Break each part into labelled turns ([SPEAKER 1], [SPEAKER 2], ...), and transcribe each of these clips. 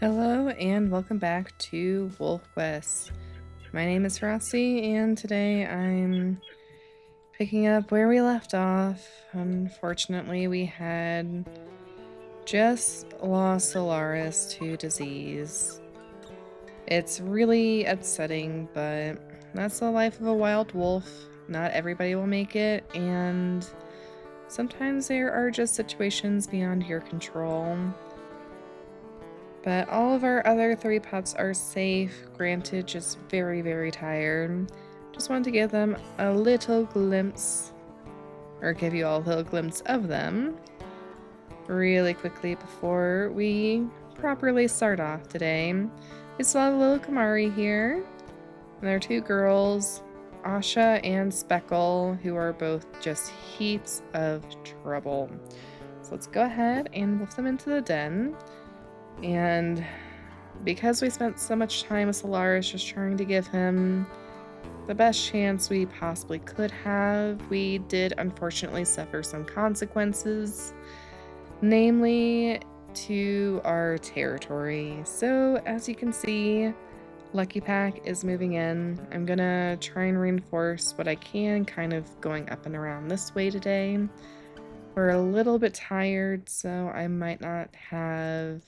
[SPEAKER 1] Hello and welcome back to Wolfquest. My name is Frosty and today I'm picking up where we left off. Unfortunately, we had just lost Solaris to disease. It's really upsetting, but that's the life of a wild wolf. Not everybody will make it, and sometimes there are just situations beyond your control. But all of our other 3 pups are safe, granted just very, very tired. Just wanted to give them a little glimpse, or give you all a little glimpse of them, really quickly before we properly start off today. We still have little Kamari here, and there are 2 girls, Asha and Speckle, who are both just heaps of trouble. So let's go ahead and wolf them into the den. And because we spent so much time with Solaris just trying to give him the best chance we possibly could have, we did unfortunately suffer some consequences, namely to our territory. So as you can see, Lucky Pack is moving in. I'm gonna try and reinforce what I can, kind of going up and around this way today. We're a little bit tired, so I might not have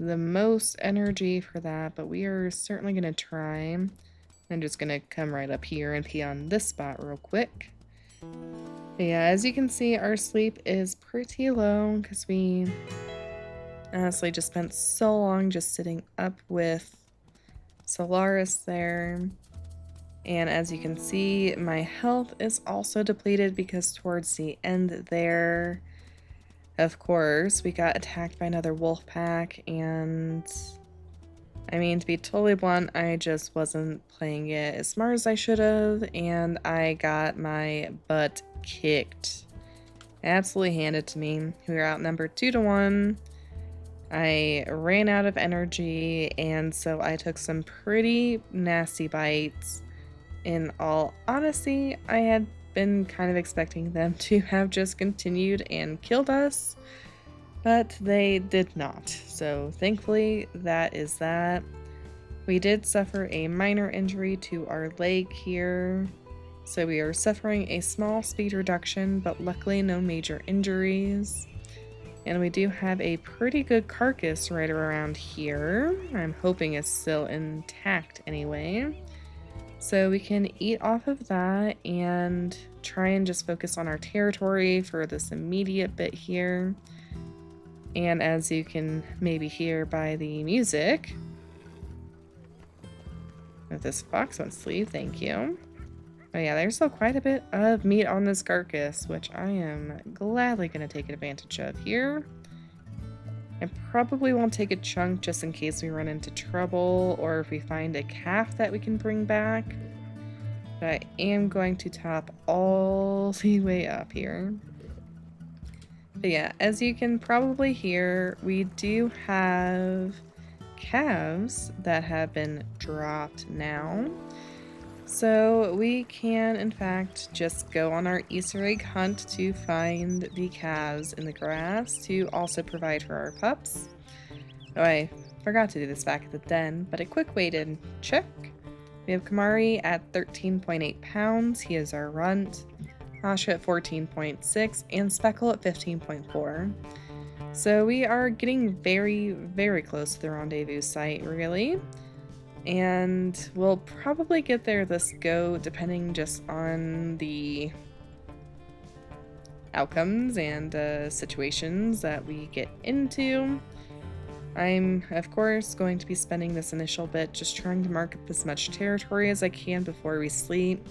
[SPEAKER 1] the most energy for that, but we are certainly going to try. I'm just going to come right up here and pee on this spot real quick. But yeah, as you can see, our sleep is pretty low because we honestly just spent so long just sitting up with Solaris there. And as you can see, my health is also depleted because towards the end there, of course, we got attacked by another wolf pack, and I mean, to be totally blunt, I just wasn't playing it as smart as I should have, and I got my butt kicked. Absolutely handed to me. We were outnumbered 2-1. I ran out of energy, and so I took some pretty nasty bites. In all honesty, I had been kind of expecting them to have just continued and killed us, but they did not. So thankfully, that is that. We did suffer a minor injury to our leg here, so we are suffering a small speed reduction, but luckily no major injuries. And we do have a pretty good carcass right around here. I'm hoping it's still intact anyway. So we can eat off of that and try and just focus on our territory for this immediate bit here. And as you can maybe hear by the music, if this fox wants to leave, thank you. But yeah, there's still quite a bit of meat on this carcass, which I am gladly going to take advantage of here. I probably won't take a chunk just in case we run into trouble or if we find a calf that we can bring back. But I am going to top all the way up here. But yeah, as you can probably hear, we do have calves that have been dropped now. So we can, in fact, just go on our Easter egg hunt to find the calves in the grass to also provide for our pups. Oh, I forgot to do this back at the den, but a quick weighted check. We have Kamari at 13.8 pounds. He is our runt. Asha at 14.6 and Speckle at 15.4. So we are getting very, very close to the rendezvous site, really. And we'll probably get there this go, depending just on the outcomes and situations that we get into. I'm, of course, going to be spending this initial bit just trying to mark up as much territory as I can before we sleep.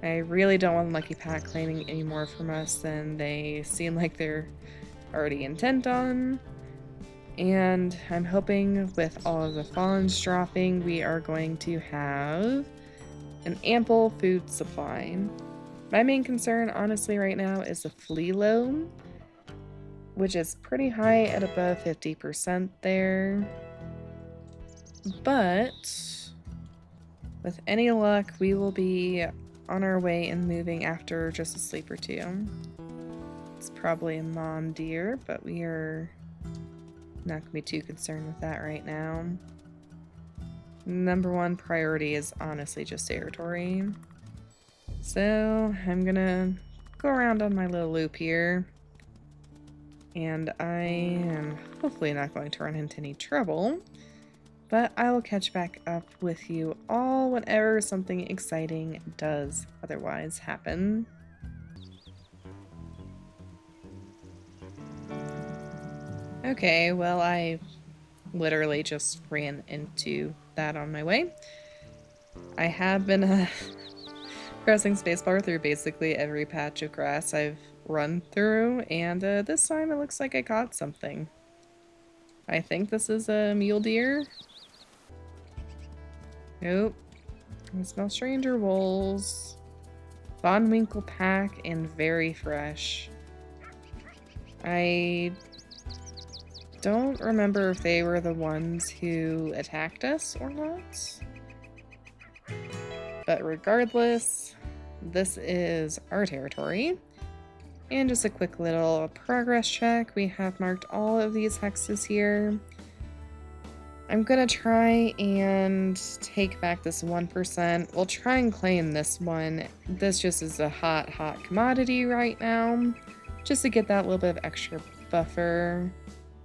[SPEAKER 1] I really don't want Lucky Pack claiming any more from us than they seem like they're already intent on. And I'm hoping with all of the fawns dropping, we are going to have an ample food supply. My main concern, honestly, right now is the flea load, which is pretty high at above 50% there. But with any luck, we will be on our way and moving after just a sleep or two. It's probably a mom deer, but we are Not gonna be too concerned with that right now. Number one priority is honestly just territory. So I'm gonna go around on my little loop here. And I am hopefully not going to run into any trouble. But I will catch back up with you all whenever something exciting does otherwise happen. Okay, well, I literally just ran into that on my way. I have been pressing spacebar through basically every patch of grass I've run through, and this time it looks like I caught something. I think this is a mule deer. Nope. I smell stranger wolves. Von Winkle pack and very fresh. I don't remember if they were the ones who attacked us or not. But regardless, this is our territory. And just a quick little progress check. We have marked all of these hexes here. I'm gonna try and take back this 1%. We'll try and claim this one. This just is a hot commodity right now. Just to get that little bit of extra buffer.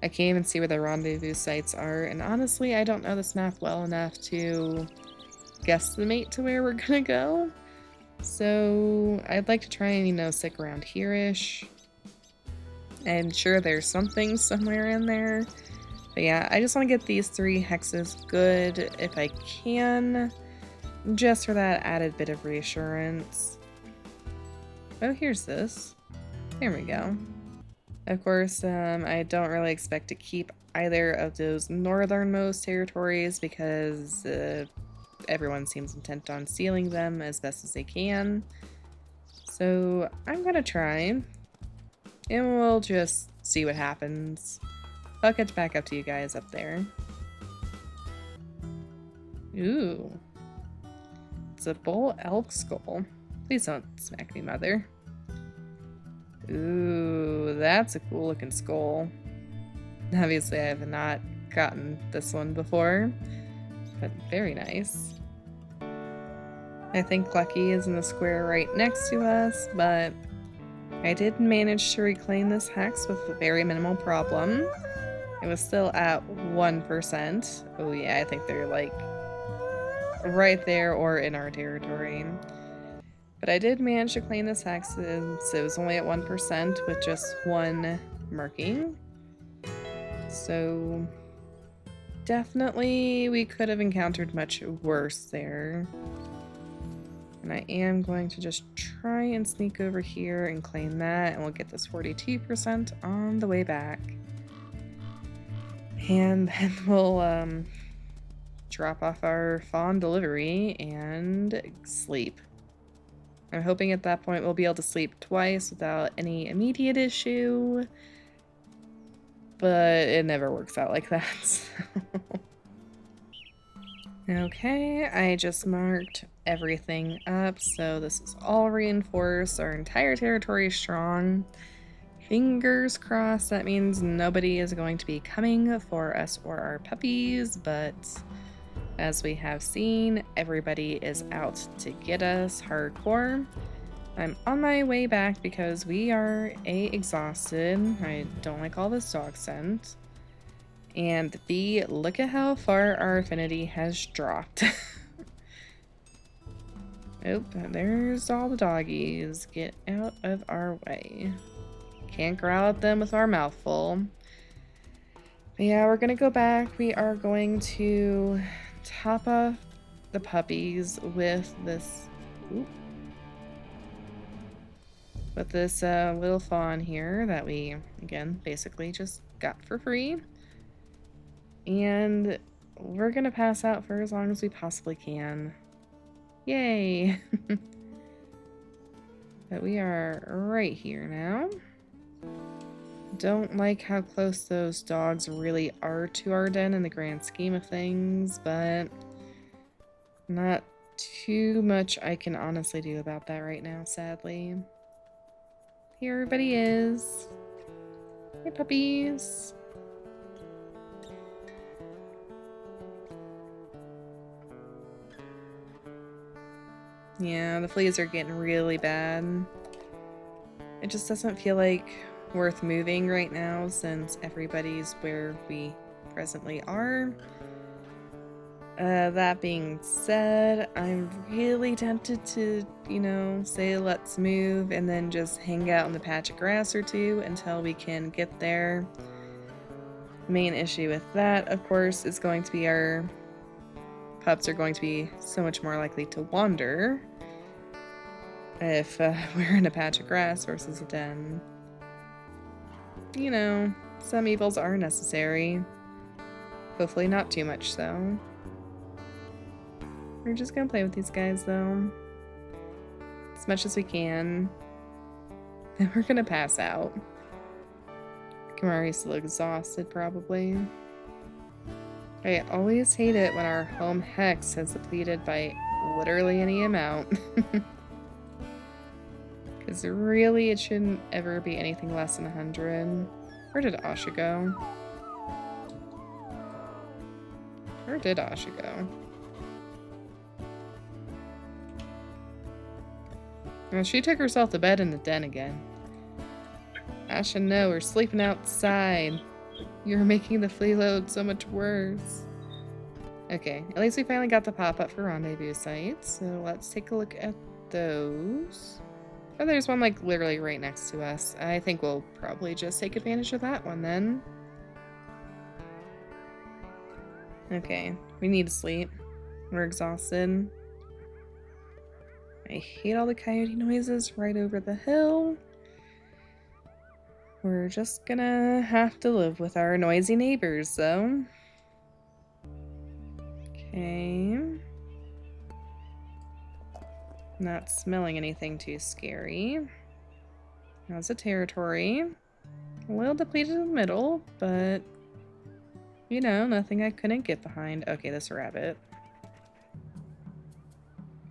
[SPEAKER 1] I can't even see where the rendezvous sites are, and honestly, I don't know this map well enough to guesstimate to where we're gonna go. So I'd like to try and, you know, stick around here-ish. I'm sure there's something somewhere in there. But yeah, I just want to get these 3 hexes good if I can, just for that added bit of reassurance. Oh, here's this. There we go. Of course, I don't really expect to keep either of those northernmost territories because everyone seems intent on stealing them as best as they can. So I'm gonna try, and we'll just see what happens. I'll catch back up to you guys up there. Ooh. It's a bull elk skull. Please don't smack me, mother. Ooh, that's a cool looking skull. Obviously, I have not gotten this one before, but very nice. I think Lucky is in the square right next to us, but I did manage to reclaim this hex with a very minimal problem. It was still at 1%. Oh yeah, I think they're like right there or in our territory. But I did manage to claim this hex since it was only at 1% with just 1 marking. So definitely we could have encountered much worse there. And I am going to just try and sneak over here and claim that, and we'll get this 42% on the way back. And then we'll drop off our fawn delivery and sleep. I'm hoping at that point we'll be able to sleep twice without any immediate issue, but it never works out like that. So. Okay, I just marked everything up, so this is all reinforced. Our entire territory is strong. Fingers crossed that means nobody is going to be coming for us or our puppies, but as we have seen, everybody is out to get us hardcore. I'm on my way back because we are exhausted. I don't like all this dog scent. And B, look at how far our affinity has dropped. Oh, there's all the doggies. Get out of our way. Can't growl at them with our mouth full. But yeah, we're gonna go back. We are going to top off the puppies with this little fawn here that we, again, basically just got for free. And we're gonna pass out for as long as we possibly can. Yay! But we are right here now. Don't like how close those dogs really are to our den in the grand scheme of things, but not too much I can honestly do about that right now, sadly. Here everybody is. Hey, puppies. Yeah, the fleas are getting really bad. It just doesn't feel like worth moving right now since everybody's where we presently are. That being said, I'm really tempted to, say let's move and then just hang out in the patch of grass or two until we can get there. Main issue with that, of course, is going to be our pups are going to be so much more likely to wander if we're in a patch of grass versus a den. Some evils are necessary. Hopefully not too much so. We're just gonna play with these guys though, as much as we can. Then we're gonna pass out. Kamari's still exhausted probably. I always hate it when our home hex has depleted by literally any amount. Because really it shouldn't ever be anything less than 100. Where did Asha go? Where did Asha go? Well, she took herself to bed in the den again. Asha, no, we're sleeping outside. You're making the flea load so much worse. Okay, at least we finally got the pop-up for rendezvous sites, so let's take a look at those. Oh, there's one like literally right next to us. I think we'll probably just take advantage of that one then. Okay, we need to sleep. We're exhausted. I hate all the coyote noises right over the hill. We're just gonna have to live with our noisy neighbors, though. Okay. Not smelling anything too scary. That's a territory. A little depleted in the middle, but nothing I couldn't get behind. Okay, this rabbit.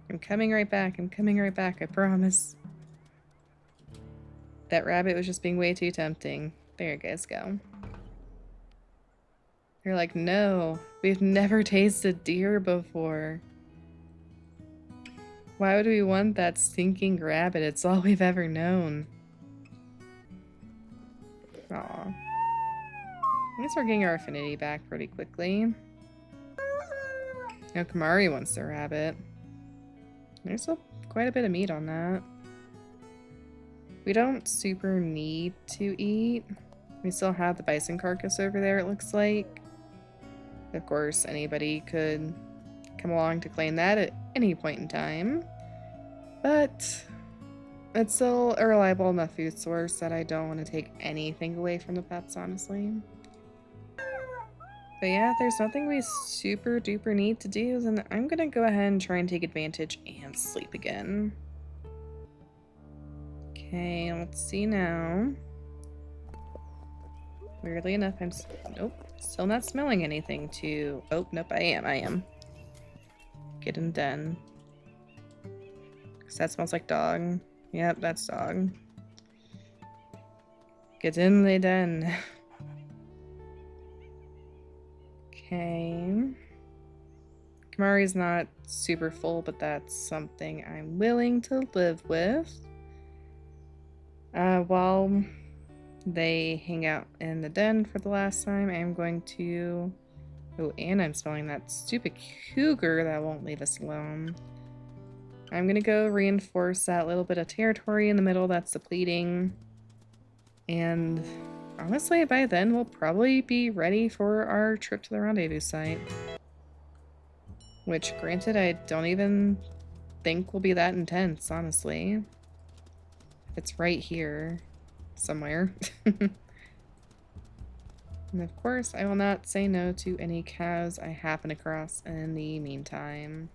[SPEAKER 1] I'm coming right back. I'm coming right back, I promise. That rabbit was just being way too tempting. There you guys go. They're like, no, we've never tasted deer before. Why would we want that stinking rabbit? It's all we've ever known. Aw. I guess we're getting our affinity back pretty quickly. Now Kamari wants the rabbit. There's still quite a bit of meat on that. We don't super need to eat. We still have the bison carcass over there, it looks like. Of course, anybody could come along to claim that at any point in time. But it's still a reliable enough food source that I don't want to take anything away from the pets, honestly. But yeah, if there's nothing we super duper need to do, then I'm gonna go ahead and try and take advantage and sleep again. Okay, let's see now. Weirdly enough, nope, still not smelling anything to... Oh, nope, I am. Getting done. Because that smells like dog. Yep, that's dog. Get in the den. Okay. Kamari's not super full, but that's something I'm willing to live with. While they hang out in the den for the last time, I'm going to... Oh, and I'm smelling that stupid cougar that won't leave us alone. I'm gonna go reinforce that little bit of territory in the middle that's depleting. And honestly, by then, we'll probably be ready for our trip to the rendezvous site. Which, granted, I don't even think will be that intense, honestly. It's right here somewhere. And of course, I will not say no to any cows I happen across in the meantime.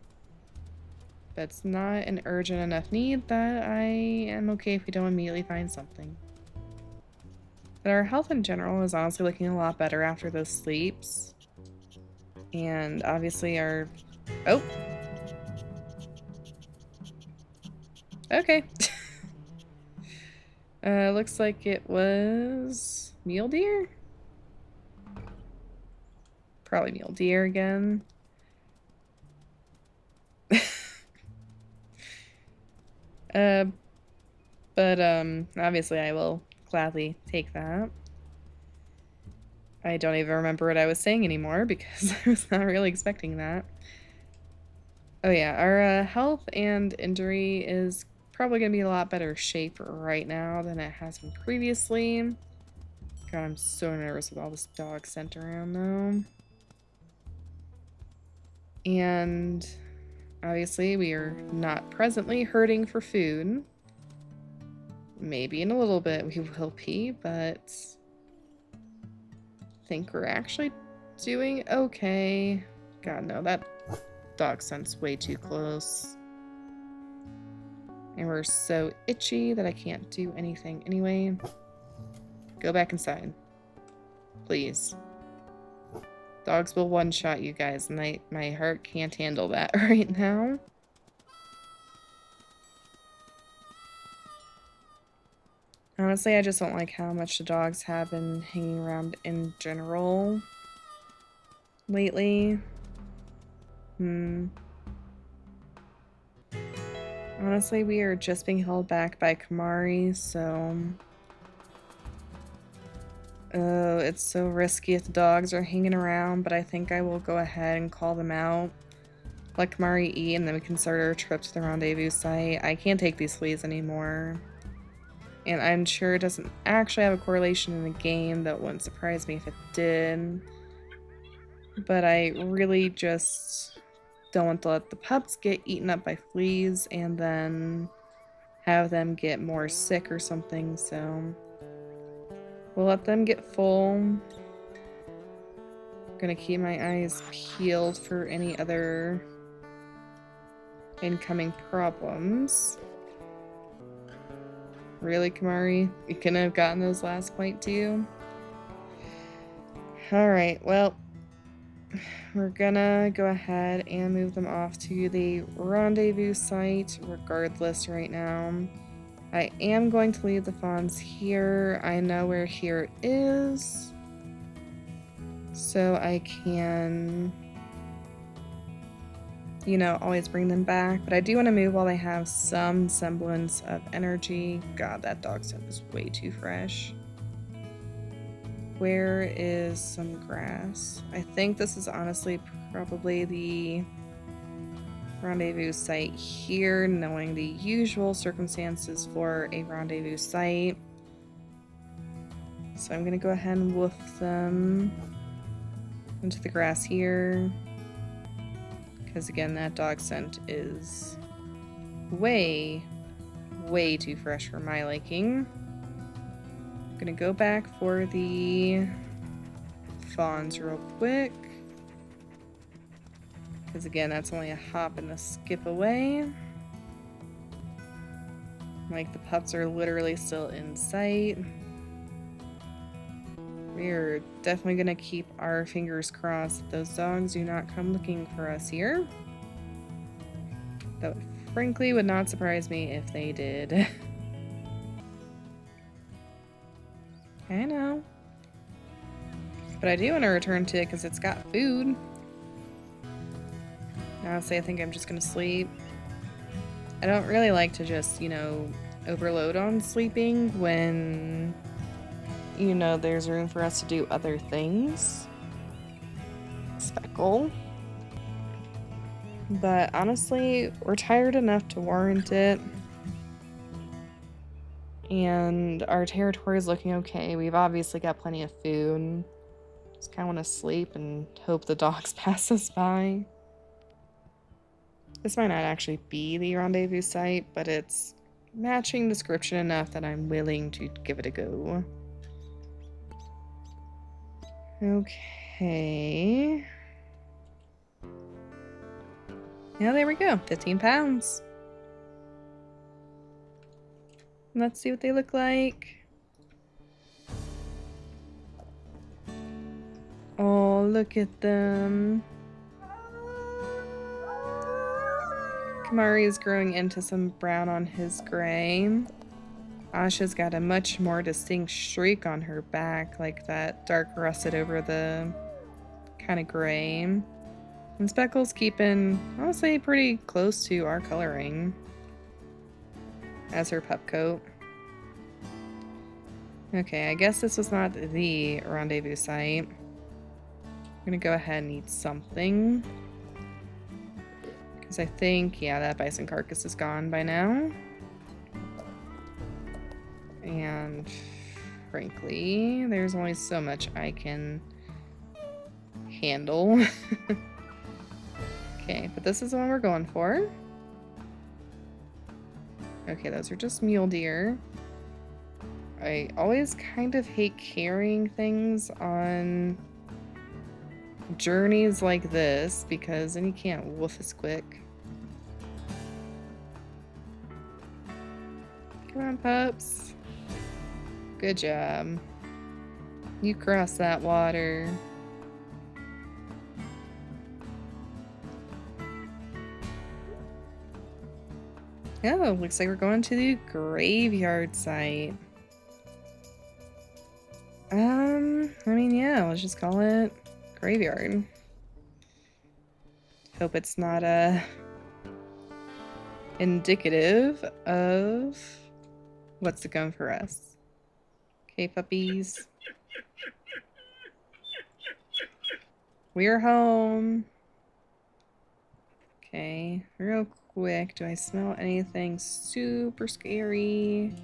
[SPEAKER 1] That's not an urgent enough need that I am okay if we don't immediately find something. But our health in general is honestly looking a lot better after those sleeps. And obviously our... Oh! Okay. Looks like it was... mule deer? Probably mule deer again. Uh, but obviously I will gladly take that. I don't even remember what I was saying anymore because I was not really expecting that. Oh yeah, our health and injury is probably going to be a lot better shape right now than it has been previously. God, I'm so nervous with all this dog scent around though. And obviously we are not presently hurting for food. Maybe in a little bit we will be, but I think we're actually doing okay. God, no, that dog scent's way too close. And we're so itchy that I can't do anything anyway. Go back inside. Please. Dogs will one-shot you guys, and my heart can't handle that right now. Honestly, I just don't like how much the dogs have been hanging around in general lately. Honestly, we are just being held back by Kamari, so... Oh, it's so risky if the dogs are hanging around, but I think I will go ahead and call them out. Let Kamari eat, and then we can start our trip to the rendezvous site. I can't take these fleas anymore. And I'm sure it doesn't actually have a correlation in the game. That wouldn't surprise me if it did. But I really just don't want to let the pups get eaten up by fleas and then have them get more sick or something, so we'll let them get full. I'm gonna keep my eyes peeled for any other incoming problems. Really, Kamari? You couldn't have gotten those last point too? Alright, well, we're gonna go ahead and move them off to the rendezvous site regardless right now. I am going to leave the fawns here. I know where here is, so I can, you know, always bring them back. But I do want to move while they have some semblance of energy. God, that dog scent is way too fresh. Where is some grass? I think this is honestly probably the rendezvous site here, knowing the usual circumstances for a rendezvous site. So I'm gonna go ahead and wolf them into the grass here, because again, that dog scent is way too fresh for my liking. I'm gonna go back for the fawns real quick, because again, that's only a hop and a skip away. Like, the pups are literally still in sight. We're definitely gonna keep our fingers crossed that those dogs do not come looking for us here. That frankly would not surprise me if they did. I know. But I do want to return to it because it's got food. Honestly, I think I'm just gonna sleep. I don't really like to just, you know, overload on sleeping when, you know, there's room for us to do other things. Speckle. But honestly, we're tired enough to warrant it. And our territory is looking okay. We've obviously got plenty of food. Just kind of want to sleep and hope the dogs pass us by. This might not actually be the rendezvous site, but it's matching description enough that I'm willing to give it a go. Okay. Yeah, there we go. 15 pounds. Let's see what they look like. Oh, look at them. Kamari is growing into some brown on his gray. Asha's got a much more distinct streak on her back, like that dark russet over the kind of gray. And Speckle's keeping, honestly, pretty close to our coloring. as her pup coat. Okay, I guess this was not the rendezvous site. I'm gonna go ahead and eat something. Because I think, yeah, that bison carcass is gone by now. And frankly, there's only so much I can handle. Okay, but this is the one we're going for. Okay, those are just mule deer. I always kind of hate carrying things on journeys like this because then you can't wolf as quick. Come on, pups. Good job. You cross that water. Oh, looks like we're going to the graveyard site. I mean, yeah, let's just call it graveyard. Hope it's not indicative of what's to come for us. Okay, puppies. We're home. Okay, real quick, do I smell anything super scary?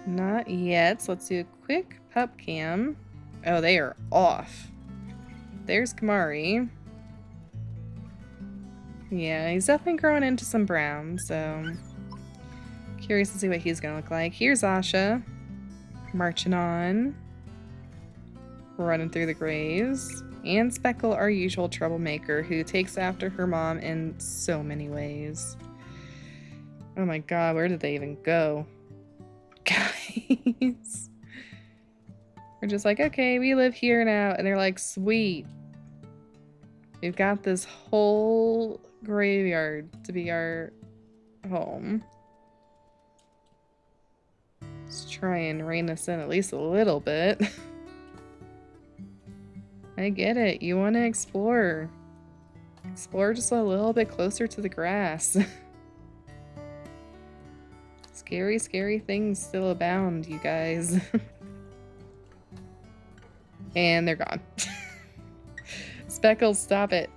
[SPEAKER 1] Not yet, so let's do a quick pup cam. Oh, they are off. There's Kamari. Yeah, he's definitely growing into some brown, so curious to see what he's gonna look like. Here's Asha, marching on, running through the graves. And Speckle, our usual troublemaker, who takes after her mom in so many ways. Oh my god, where did they even go? Guys. We're just like, okay, we live here now. And they're like, sweet. We've got this whole graveyard to be our home. Let's try and rein us in at least a little bit. I get it. You want to explore. Explore just a little bit closer to the grass. Scary, scary things still abound, you guys. And they're gone. Speckles, stop it.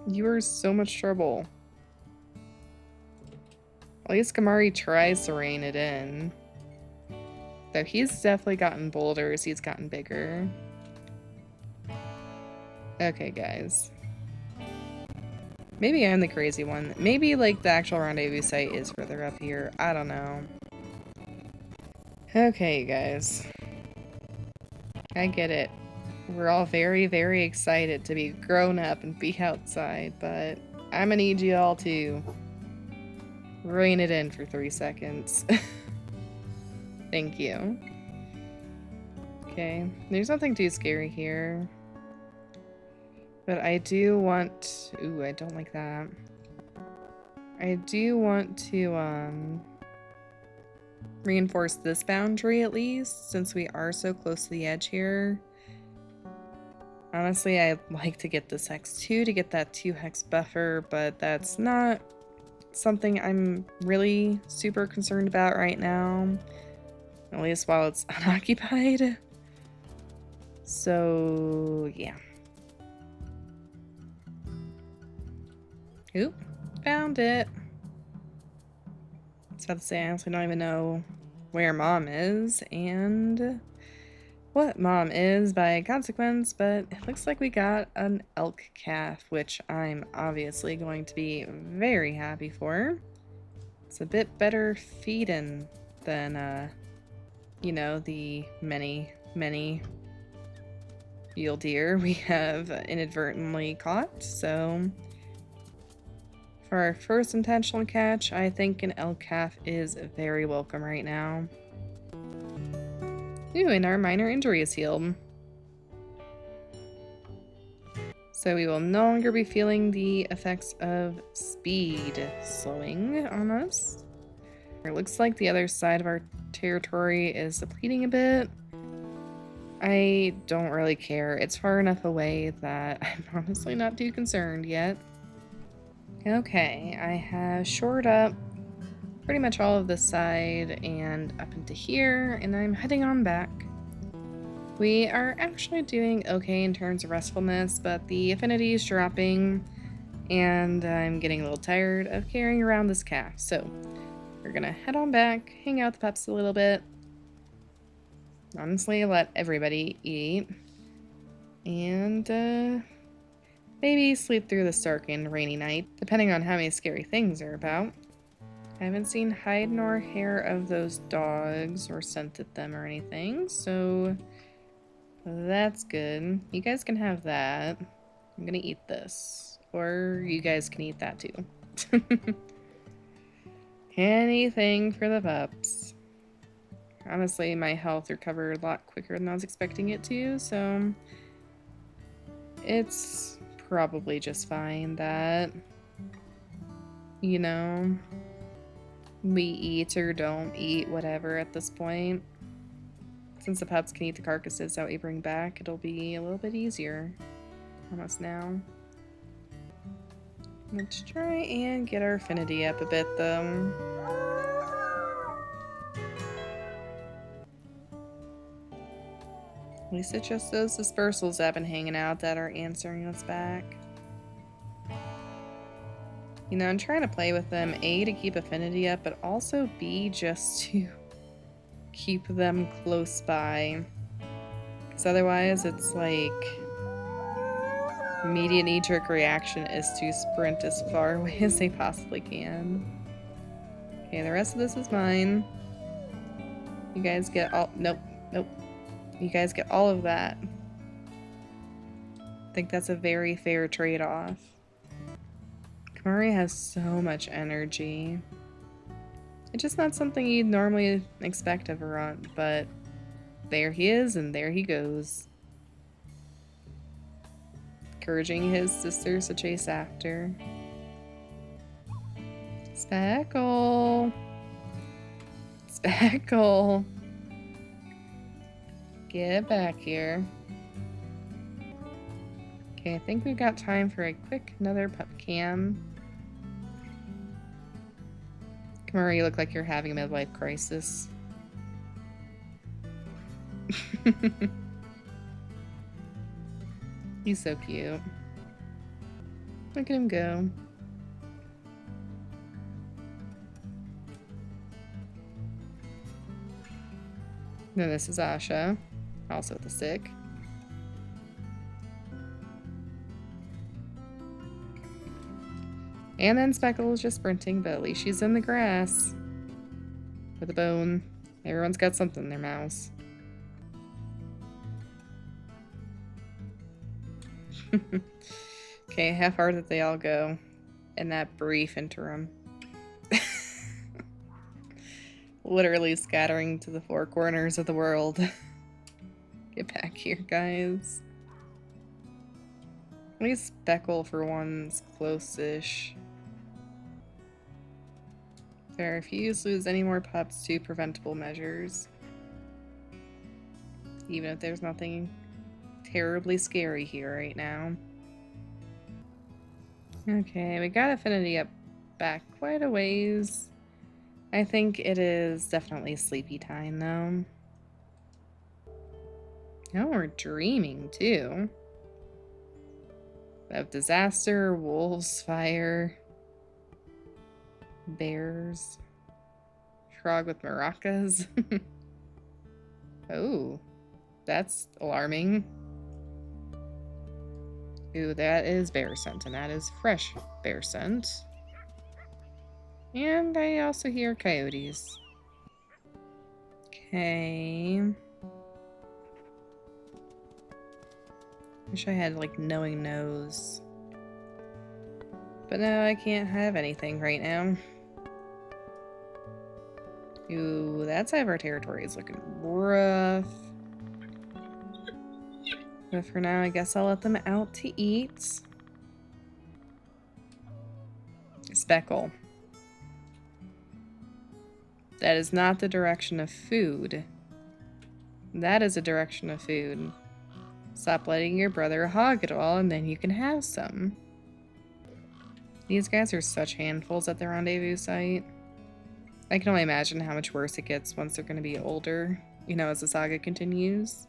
[SPEAKER 1] You are so much trouble. At least Kamari tries to rein it in. Though he's definitely gotten bolder as he's gotten bigger. Okay, guys. Maybe I'm the crazy one. Maybe, like, the actual rendezvous site is further up here. I don't know. Okay, guys. I get it. We're all very, very excited to be grown up and be outside, but I'm gonna need you all to rein it in for 3 seconds. Thank you. Okay, there's nothing too scary here. But I do want... Ooh, I don't like that. I do want to, reinforce this boundary at least, since we are so close to the edge here. Honestly, I'd like to get this hex 2 to get that 2 hex buffer, but that's not something I'm really super concerned about right now. At least while it's unoccupied. So, yeah. Oop, found it. I was about to say, I honestly don't even know where Mom is and what Mom is by consequence, but it looks like we got an elk calf, which I'm obviously going to be very happy for. It's a bit better feeding than, you know, the many, many mule deer we have inadvertently caught, so... For our first intentional catch, I think an elk calf is very welcome right now. Ooh, and our minor injury is healed. So we will no longer be feeling the effects of speed slowing on us. It looks like the other side of our territory is depleting a bit. I don't really care. It's far enough away that I'm honestly not too concerned yet. Okay, I have shored up pretty much all of this side and up into here, and I'm heading on back. We are actually doing okay in terms of restfulness, but the affinity is dropping, and I'm getting a little tired of carrying around this calf. So we're gonna head on back, hang out with the pups a little bit. Honestly, let everybody eat. And maybe sleep through the dark and rainy night, depending on how many scary things are about. I haven't seen hide nor hair of those dogs or scented them or anything, so that's good. You guys can have that. I'm gonna eat this. Or you guys can eat that too. Anything for the pups. Honestly, my health recovered a lot quicker than I was expecting it to, so it's probably just fine that, you know, we eat or don't eat, whatever at this point. Since the pups can eat the carcasses that we bring back, it'll be a little bit easier. Almost now. Let's try and get our affinity up a bit, though. At least it's just those dispersals that have been hanging out that are answering us back. You know, I'm trying to play with them, A, to keep affinity up, but also B, just to keep them close by. Because otherwise, it's like immediate knee-jerk reaction is to sprint as far away as they possibly can. Okay, the rest of this is mine. You guys get all... Nope. You guys get all of that. I think that's a very fair trade-off. Kamari has so much energy. It's just not something you'd normally expect of a runt, but there he is, and there he goes. Encouraging his sisters to chase after. Speckle! Speckle! Get back here. Okay, I think we've got time for a quick another pup cam. Kamari, you look like you're having a midlife crisis. He's so cute. Look at him go. Then this is Asha, also the sick. And then Speckle is just sprinting, but at least she's in the grass. With a bone. Everyone's got something in their mouths. Okay, how far did they all go in that brief interim? Literally scattering to the four corners of the world. Get back here, guys. At least Speckle for one's close-ish. There, if you lose any more pups to preventable measures. Even if there's nothing terribly scary here right now. Okay, we got affinity up back quite a ways. I think it is definitely sleepy time, though. Oh, we're dreaming, too. We have disaster, wolves, fire, bears, frog with maracas. Oh, that's alarming. Ooh, that is bear scent, and that is fresh bear scent. And I also hear coyotes. Okay. Wish I had, like, knowing nose. But no, I can't have anything right now. Ooh, that side of our territory is looking rough. But for now, I guess I'll let them out to eat. Speckle. That is not the direction of food. That is a direction of food. Stop letting your brother hog it all and then you can have some. These guys are such handfuls at the rendezvous site. I can only imagine how much worse it gets once they're going to be older, you know, as the saga continues.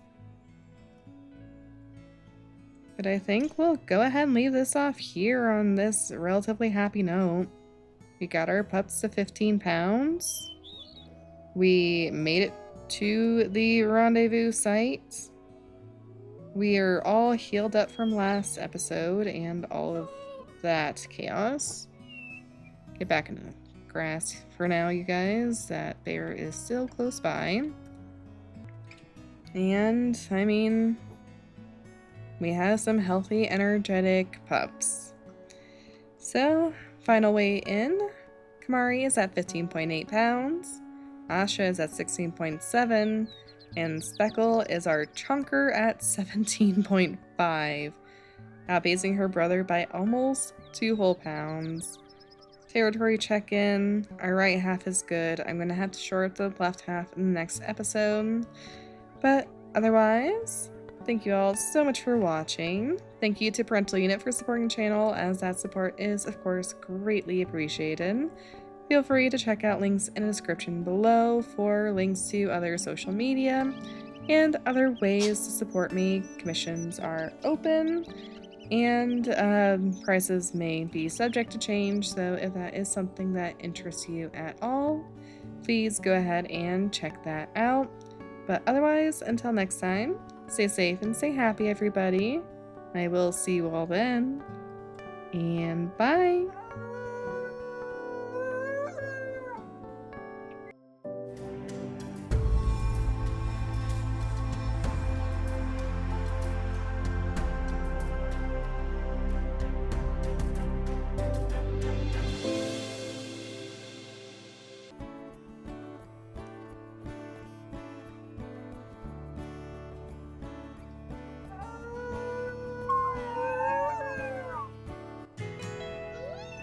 [SPEAKER 1] But I think we'll go ahead and leave this off here on this relatively happy note. We got our pups to 15 pounds. We made it to the rendezvous site. We are all healed up from last episode and all of that chaos. Get back into the grass for now, you guys. That bear is still close by. And, I mean, we have some healthy, energetic pups. So, final weigh in. Kamari is at 15.8 pounds. Asha is at 16.7. And Speckle is our chunker at 17.5. Outpacing her brother by almost 2 whole pounds. Territory check-in. Our right half is good. I'm going to have to shore up the left half in the next episode. But otherwise, thank you all so much for watching. Thank you to Parental Unit for supporting the channel, as that support is, of course, greatly appreciated. Feel free to check out links in the description below for links to other social media and other ways to support me. Commissions are open, and prices may be subject to change, so if that is something that interests you at all, please go ahead and check that out. But otherwise, until next time, stay safe and stay happy, everybody. I will see you all then, and bye!